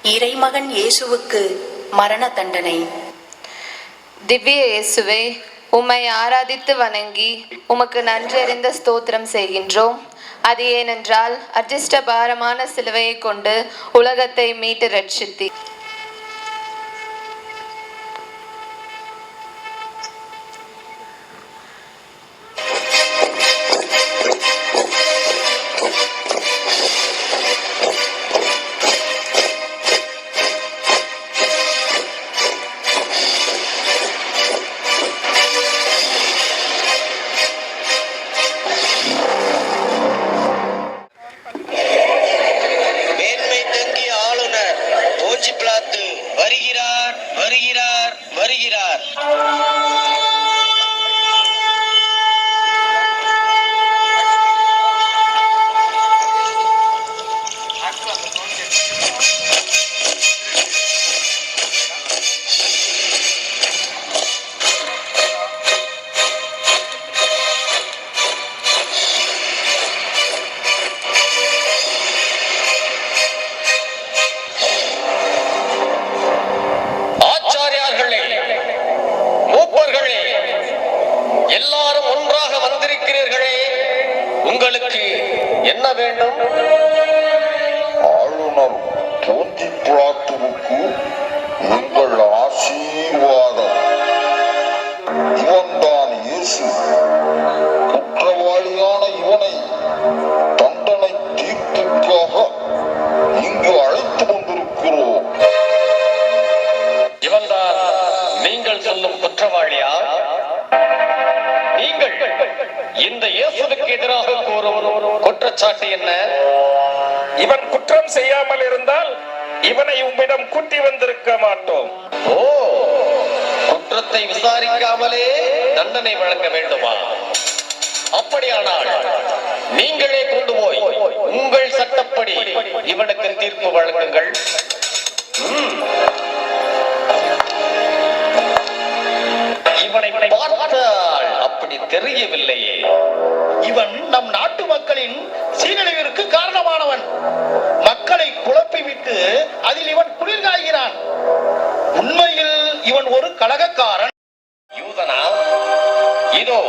இறைமகன் இயேசுவுக்கு மரண தண்டனை. திவ்ய இயேசுவே, உம்மை ஆராதித்து வணங்கி உமக்கு நன்றறிந்த ஸ்தோத்திரம் செய்கின்றோம். அது ஏனென்றால் அர்ஜிஷ்ட பாரமான சிலுவையை கொண்டு உலகத்தை மீட்டு ரட்சித்தி வருகிறார் வருகிறார் வருகிறார். எல்லாரும் ஒன்றாக வந்திருக்கிறீர்களே, உங்களுக்கு என்ன வேண்டும்? ஆளுநர் போத்தி பிளாத்துவுக்கு உங்கள் ஆசீர்வாதம். இவன்தான் இயேசு. குற்றவாளியான இவனை தண்டனை தீர்ப்புக்காக இங்கு அழைத்து வந்திருக்கிறோம். இவன்தான் நீங்கள் சொல்லும் குற்றவாளியா? நீங்கள் இந்த இயேசுவுக்கு எதிராக கூறும் குற்றச்சாட்டு என்ன? இவன் குற்றம் செய்யாமல் இருந்தால் இவனை உம்மிடம் கூட்டி வந்திருக்க மாட்டோம். ஓ, குற்றத்தை விசாரிக்காமலே தண்டனை வழங்க வேண்டுமா? அப்படியானால் நீங்களே கொண்டு போய் உங்கள் சட்டப்படி இவனுக்கு தீர்ப்பு வழங்குங்கள். இவனை பார்த்தால் அப்படி தெரியவில்லையே. இவன் நம் நாட்டு மக்களின் சீரழிவிற்கு காரணமானவன். மக்களை குழப்பிவிட்டு அதில் இவன் குளிர்காய்கிறான். உண்மையில் இவன் ஒரு கலகக்காரன். யூதனா? இதோ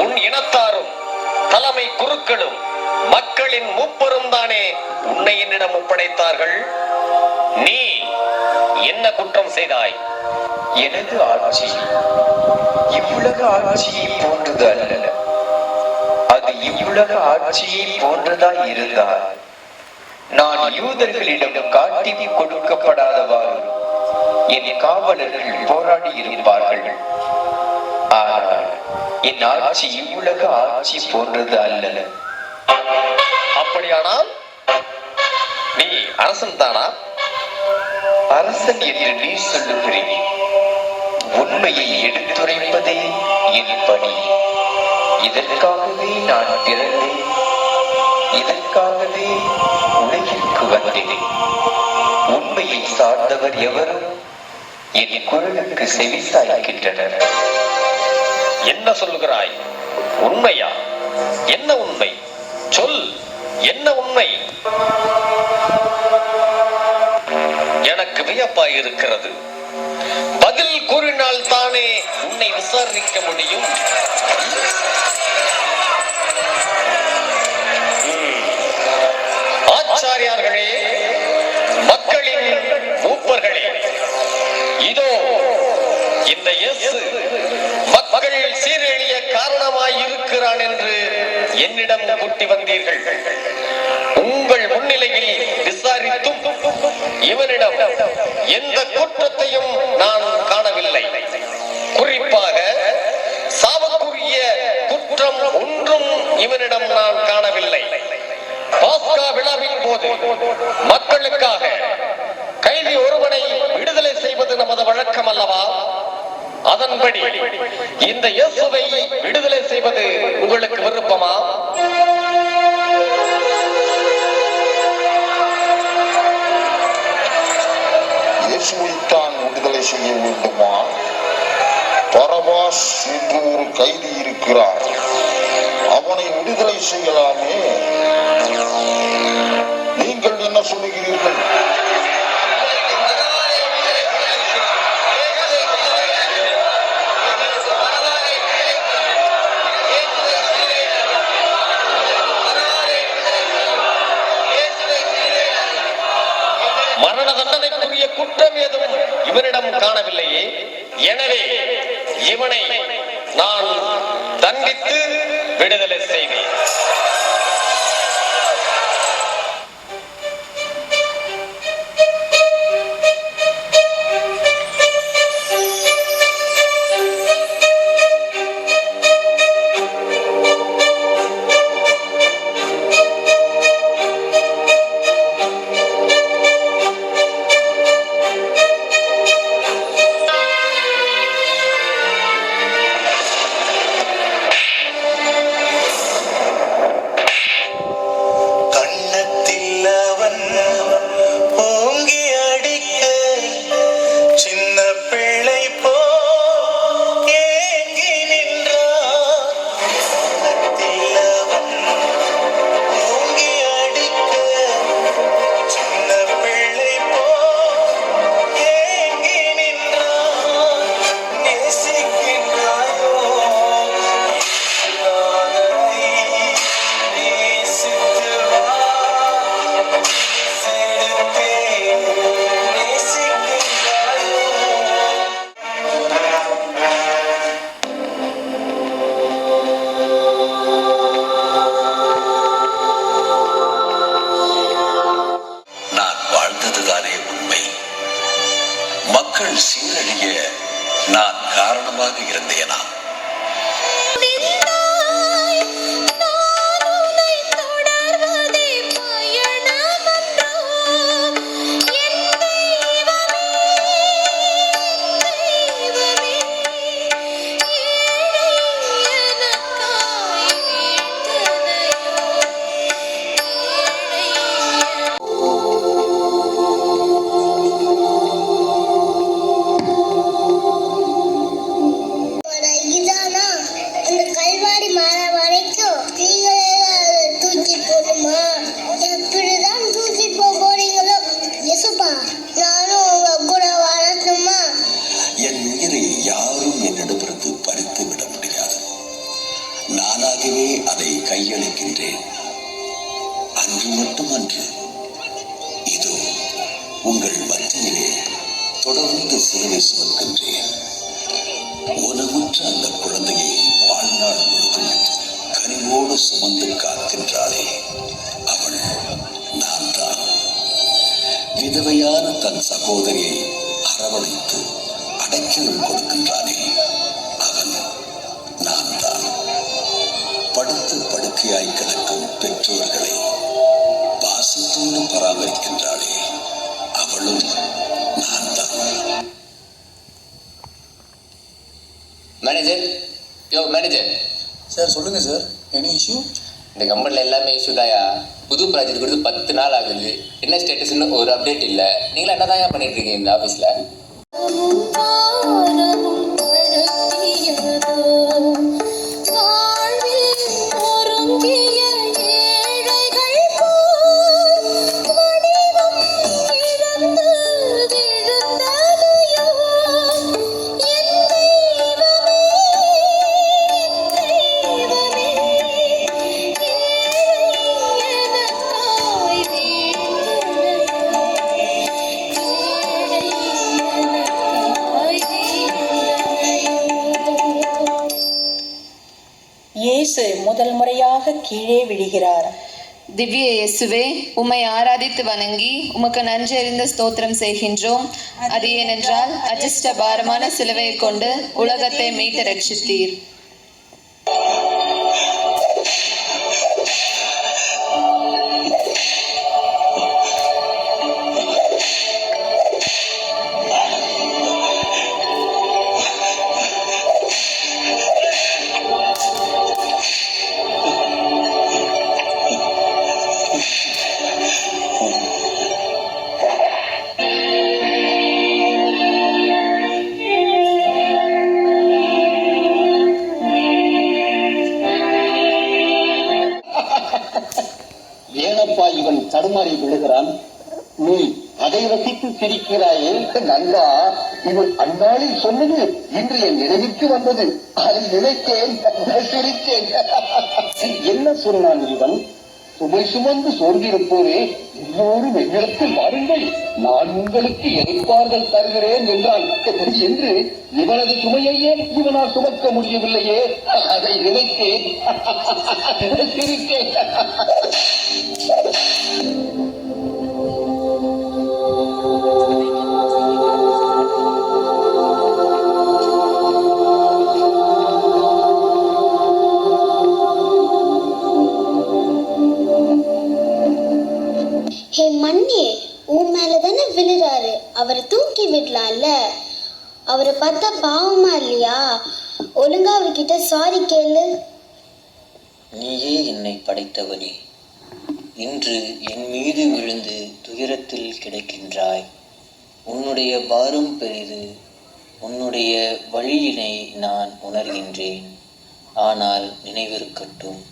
உன் இனத்தாரும் தலைமை குருக்களும் மக்களின் மூப்பரும் தானே உன்னை என்னிடம் ஒப்படைத்தார்கள். நீ என்ன குற்றம் செய்தாய்? எனது ஆட்சி இவ்வுலக ஆட்சியை போன்றது அல்ல. அது இவ்வுலக ஆட்சியை போன்றதாய் இருந்தால் நான் யூதர்களிடம் காட்டி கொடுக்கப்படாதவாறு என் காவலர்கள் போராடி இருப்பார்கள். ஆனால் என் ஆட்சி இவ்வுலக ஆட்சி போன்றது அல்ல. அப்படியானால் நீ அரசன் தானா? அரசன் என்று நீ சொல்லுகிறேன். உண்மையை எடுத்துரைப்பதே என் பணி. இதற்காகவே நான் பிறந்தேன். இதற்காகவே உலகிற்கு வந்தேன். உண்மையை சார்ந்தவர் எவரும் என் குரலுக்கு செவிசாய்க்கின்றனர். என்ன சொல்லுகிறாய்? உண்மையா? என்ன உண்மை? சொல், என்ன உண்மை? எனக்கு வியப்பாய் இருக்கிறது. பதில் கூறினால் தானே உன்னை விசாரிக்க முடியும். ஆச்சாரியார்களே, மக்களின் மூப்பர்களே, இதோ இந்த இயேசு மக்கள் சீரழிய காரணமாய் இருக்கிறான் என்று என்னிடம் கூட்டி வந்தீர்கள். உங்கள் முன்னிலையில் விசாரித்தும் இவனிடம் எந்த குற்றத்தையும் நான் காணவில்லை. குறிப்பாக சாவுக்குரிய குற்றம் ஒன்றும் இவனிடம் நான் காணவில்லை. பாஸ்கா விழாவின் போது மக்களுக்காக கைதி ஒருவனை விடுதலை செய்வது நமது வழக்கம் அல்லவா? அதன்படி இந்த இயேசுவை விடுதலை செய்வது உங்களுக்கு விருப்பமா? இயேசுவைத்தான் விடுதலை செய்ய வேண்டுமா? பரபாஸ் என்று ஒரு கைதி இருக்கிறார். அவனை விடுதலை செய்யலாமே. நீங்கள் என்ன சொல்லுகிறீர்கள்? மரண தண்டனைக்குரிய குற்றம் ஏதும் இவனிடம் காணவில்லையே. எனவே இவனை நான் தண்டித்து விடுதலை செய்வேன். சீரழிய நான் காரணமாக இருந்தேனா? என் உயிரை யாரும் என்னிடமிருந்து பறித்து விட முடியாது. நானாகவே அதை கையளிக்கின்றேன். அன்று மட்டுமன்று, இதோ உங்கள் மத்தியிலே தொடர்ந்து சிலுவை சுமக்கின்றேன். ஊனமுற்ற அந்த குழந்தையை வாழ்நாள் முழுதும் கனிவோடு சுமந்து காக்கின்றாளே, அவள் நான் தான். விதவையான தன் சகோதரியை அரவணைத்து அடைக்கலம் கொடுக்கின்றானே, அவன் நான் தான். படுத்து படுக்கையாய் கிடக்கும் பெற்றோர்களை பாசத்தோடு பராமரிக்கின்றாளே, அவளும் நான் தான். மேனேஜர், மேனேஜர் சார் சொல்லுங்க சார், எனி இஷ்யூ? இந்த கம்பெனியில் எல்லாமே இஷ்யூ தாயா. புது ப்ராஜெக்ட் கொடுத்து 10 நாள் ஆகுது. என்ன ஸ்டேட்டஸ்ன்னு ஒரு அப்டேட் இல்லை. நீங்களா என்ன தான் பண்ணிட்டு இருக்கீங்க இந்த ஆஃபீஸில்? இயேசு முதல் முறையாக கீழே விழுகிறார். திவ்ய இயேசுவே, உம்மை ஆராதித்து வணங்கி உமக்கு நன்றறிந்த ஸ்தோத்திரம் செய்கின்றோம். அது ஏனென்றால் அஜிஷ்ட பாரமான சிலுவையை கொண்டு உலகத்தை மீட்டு ரட்சித்தீர். ஏனப்பா இவன் தடுமாறி விழுகிறான்? நீ அதை ரசித்து சிரிக்கிறாயே நண்பா. இவன் அந்நாளில் சொன்னது இன்று என் நினைவுக்கு வந்தது. அதை நினைத்தேன், சிரித்தேன். என்ன சொன்னான் இவன்? சுமை சுமந்து சோர்ந்திருப்போரே, எல்லோரும் என்னிடத்தில் வாருங்கள், நான் உங்களுக்கு இறைப்பார்கள் தருகிறேன் என்றான். என்று இவனது சுமையையே இவனால் சுமக்க முடியவில்லையே, அதை நினைத்தேன் சிரித்தேன். ஹே மண்ணே, உன் மேலதானே விழுறாரு, அவரை தூக்கி விடலாம்ல. அவரை பார்த்தா பாவமா இல்லையா? ஒழுங்கா அவர்கிட்ட சாரி கேளு. நீயே என்னை படைத்தவனே, இன்று என் மீது விழுந்து துயரத்தில் கிடக்கின்றாய். உன்னுடைய பாரம் பெரிது, உன்னுடைய வழியினை நான் உணர்கின்றேன். ஆனால் நினைவிருக்கட்டும்,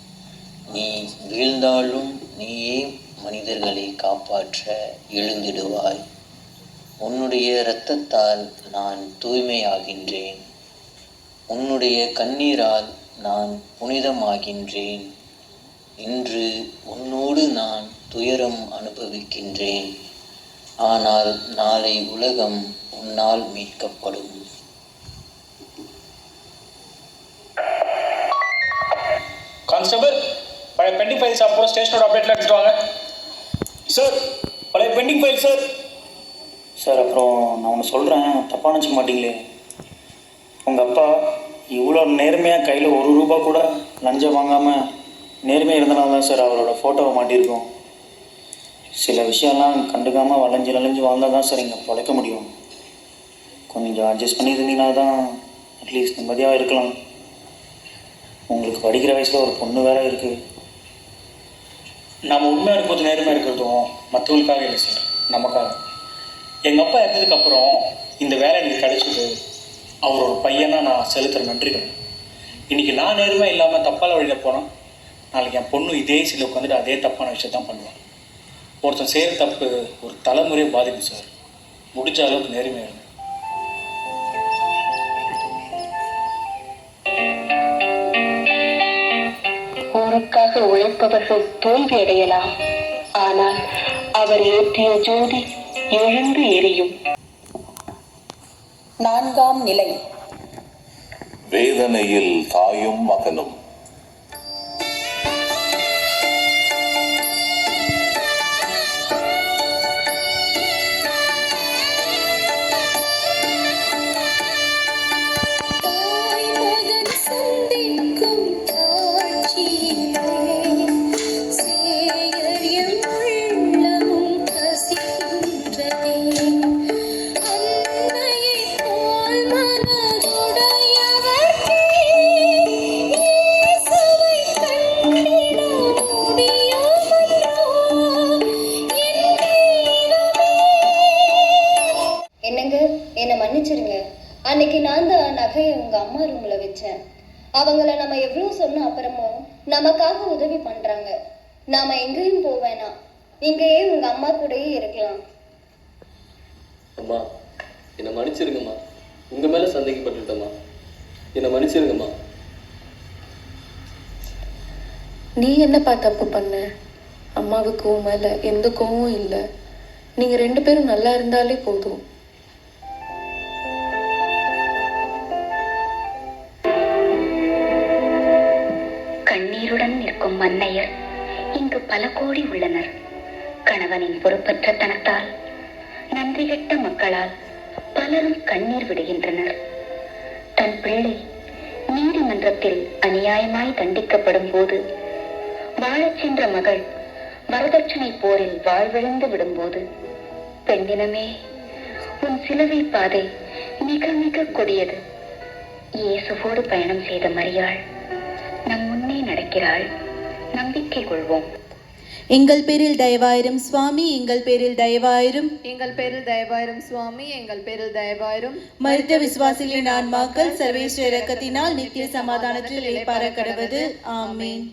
நீ வீழ்ந்தாலும் நீயே மனிதர்களை காப்பாற்ற எழுந்திடுவாய். உன்னுடைய இரத்தத்தால் நான் தூய்மையாகின்றேன், உன்னுடைய கண்ணீரால் நான் புனிதமாகின்றேன். இன்று உன்னோடு நான் துயரம் அனுபவிக்கின்றேன், ஆனால் நாளை உலகம் உன்னால் மீட்கப்படும். கான்ஸ்டபிள், பழைய பெண்டிங் ஃபைல்ஸ் அப்புறம் ஸ்டேஷனோட அப்டேட்ல எடுத்துட்டு வாங்க. சார், பழைய பெண்டிங் ஃபைல் சார். சார், அப்புறம் நான் ஒன்று சொல்கிறேன், தப்பாக நினச்சிக்க மாட்டீங்களே. உங்கள் அப்பா இவ்வளோ நேர்மையாக கையில் ₹1 கூட லஞ்சம் வாங்காமல் நேர்மையாக இருந்தனால தான் சார் அவரோட ஃபோட்டோவை மாட்டியிருக்கோம். சில விஷயம்லாம் கண்டுக்காமல் வளைஞ்சு வாழ்ந்தால் தான் சார் இங்கே பிழைக்க முடியும். கொஞ்சம் அட்ஜஸ்ட் பண்ணி இருந்தீங்கன்னா தான் அட்லீஸ்ட் நிம்மதியாக இருக்கலாம். உங்களுக்கு படிக்கிற வயசில் ஒரு பொண்ணு வேறு இருக்குது. நம்ம உண்மையாக இருக்கும்போது நேர்மையாக இருக்கிறதும் மற்றவங்களுக்காக இல்லை சார், நமக்காக. எங்கள் அப்பா இறந்ததுக்கப்புறம் இந்த வேலை எனக்கு கிடைச்சது அவரோட பையனாக நான் செலுத்துகிற நன்றிகள். இன்றைக்கி நான் நேர்மையாக இல்லாமல் தப்பான வழியில் போனால் நாளைக்கு என் பொண்ணு இதே சீட்டில் உட்காந்துட்டு அதே தப்பான விஷயத்தான் பண்ணுவேன். ஒருத்தன் செய்கிற தப்பு ஒரு தலைமுறையை பாதிக்கும் சார். முடிஞ்ச அளவுக்கு நேர்மையாக இருக்கும். ஊருக்காக உழைப்பவர்கள் தோல்வி அடையலாம், ஆனால் அவர் ஏற்றிய ஜோதி எழுந்து எரியும். 4ஆம் நிலை. வேதனையில் தாயும் மகனும். என்னை மன்னிச்சிருங்க. அன்னைக்கு நான் தான் நகையை உங்க அம்மா ரூம்ல வச்சேன். அவங்கள நம்ம எவ்வளவு சொன்ன அப்புறமும் நமக்காக உதவி பண்றாங்க. நாம எங்கேயும் போவேனா, இங்கேயே உங்க அம்மா கூடயே இருக்கலாம். அம்மா, என்னை மன்னிச்சிருங்கம்மா. உங்க மேல சந்தேகப்பட்டுட்டம்மா, என்னை மன்னிச்சிருங்கம்மா. நீ என்னப்பா தப்பு பண்ண? அம்மாவுக்கு உன் மேல எந்த கோவமும் இல்லை. நீங்க 2 பேரும் நல்லா இருந்தாலே போதும். கண்ணீருடன் நிற்கும் மன்னையர் இங்கு பல கோடி உள்ளனர். கணவனின் பொறுப்பற்ற தனத்தால் நன்றி கெட்ட மக்களால் பலரும் கண்ணீர் விடுகின்றனர். தன் பிள்ளை நீதிமன்றத்தில் அநியாயமாய் தண்டிக்கப்படும் போது, வாழச் சென்ற மகள் வரதட்சணை போரில் வாழ்விழந்து விடும்போது, பெண்ணினமே உன் சிலுவை பாதை மிக மிக கொடியது. இயேசுவோடு பயணம் செய்த மரியாள் நம் முன்னே நடக்கிறாள். நம்பிக்கை கொள்வோம். எங்கள் பேரில் தயவாயிரும் சுவாமி, எங்கள் பேரில் தயவாயிரும். எங்கள் பேரில் தயவாயிரும் சுவாமி, எங்கள் பேரில் தயவாயிரும். மரித்த விசுவாசிகளின் ஆன்மாக்கள் சர்வேஸ்வர இரக்கத்தினால் நித்திய சமாதானத்தில் இளைப்பாற கடவது. ஆமீன்.